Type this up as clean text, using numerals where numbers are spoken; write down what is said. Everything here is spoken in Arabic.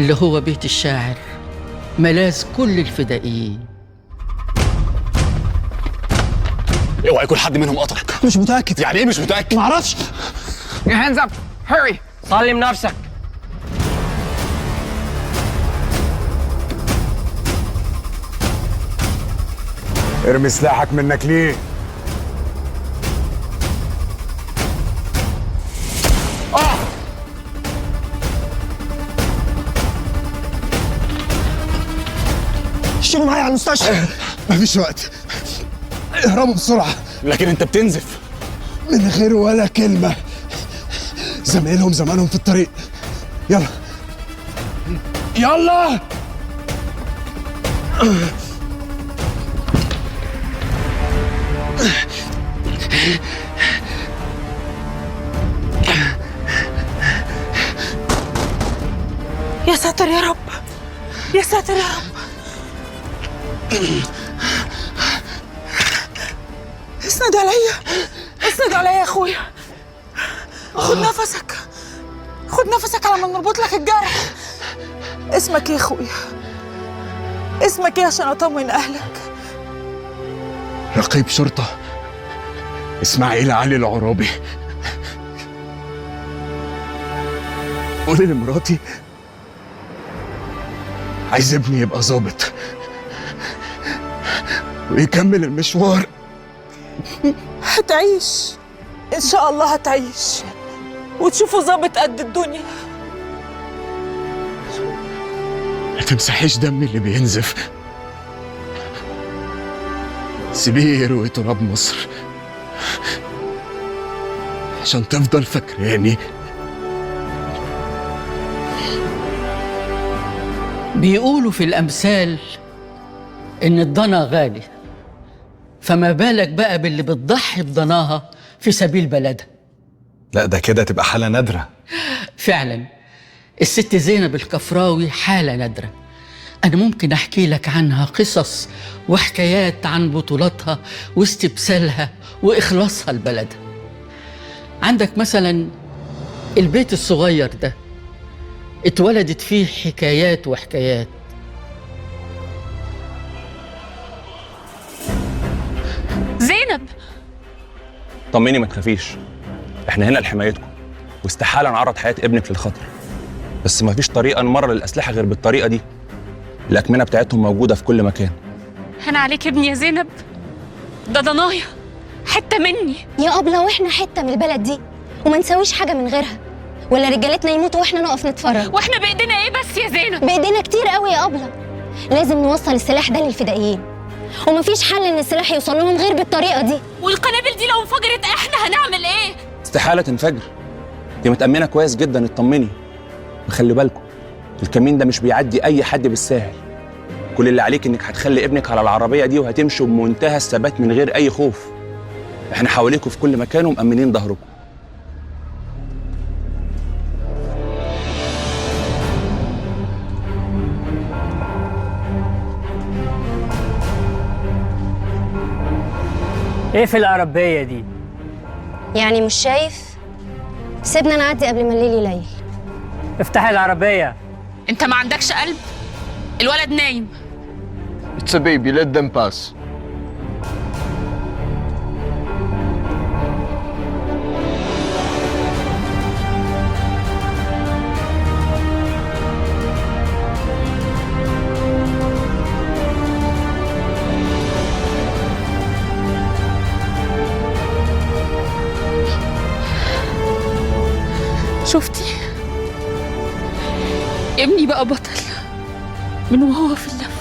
اللي هو بيت الشاعر، ملاذ كل الفدائيين. اوعى يكون حد منهم قطعك. مش متأكد. يعني ايه مش متأكد؟ معرفش. Your hands up! Hurry! سلم نفسك. ارمي سلاحك منك ليه؟ شيلوا معايا على المستشفى. مفيش وقت، اهربوا بسرعة. لكن انت بتنزف. من غير ولا كلمة، زمايلهم زمانهم في الطريق. يلا يلا. يا ساتر يا رب، يا ساتر يا رب. اسند عليا، اسند عليا يا اخويا. خد نفسك، خد نفسك على ما نربط لك الجرح. اسمك ايه يا اخويا؟ اسمك ايه عشان اطمن اهلك؟ رقيب شرطة اسماعيل علي العرابي. قولي لمراتي عايز ابني يبقى ظابط ويكمل المشوار. هتعيش ان شاء الله، هتعيش وتشوفوا ظابط قد الدنيا. ما تمسحيش دمي اللي بينزف، سيبيه يروي تراب مصر عشان تفضل فاكراني. بيقولوا في الأمثال إن الضنا غالي، فما بالك بقى باللي بتضحي بضناها في سبيل بلدها. لا ده كده تبقى حالة نادرة. فعلا الست زينب الكفراوي حالة نادرة. أنا ممكن أحكي لك عنها قصص وحكايات عن بطولاتها واستبسالها وإخلاصها لبلدها. عندك مثلا البيت الصغير ده اتولدت فيه حكايات وحكايات. زينب، طمني ما تخافيش، احنا هنا لحمايتكم واستحاله نعرض حياه ابنك للخطر، بس ما فيش طريقه نمرر الاسلحه غير بالطريقه دي. الاكمنه بتاعتهم موجوده في كل مكان. هنا عليك ابني يا زينب، ده ضنايا حته مني يا أبلة، واحنا حتة من البلد دي وما نسويش حاجة من غيرها، ولا رجالتنا يموتوا واحنا نقف نتفرج؟ واحنا بايدينا ايه بس يا زينب؟ بايدينا كتير قوي يا أبلة. لازم نوصل السلاح ده للفدائيين، ومفيش حل ان السلاح يوصل لهم غير بالطريقة دي. والقنابل دي لو انفجرت احنا هنعمل ايه؟ استحاله تنفجر، انت متامنه كويس جدا، اطمني. وخلي بالكم الكمين ده مش بيعدي اي حد بالساهل. كل اللي عليك انك هتخلي ابنك على العربيه دي وهتمشوا بمنتهى الثبات من غير اي خوف. احنا حواليكم في كل مكان ومأمنين ظهركم. ايه في العربية دي؟ يعني مش شايف؟ سيبنا نعدي قبل ما الليل يليل. افتح العربية. انت ما عندكش قلب؟ الولد نايم. It's a baby, let them pass. شفتي؟ ابني بقى بطل من وهو في اللف.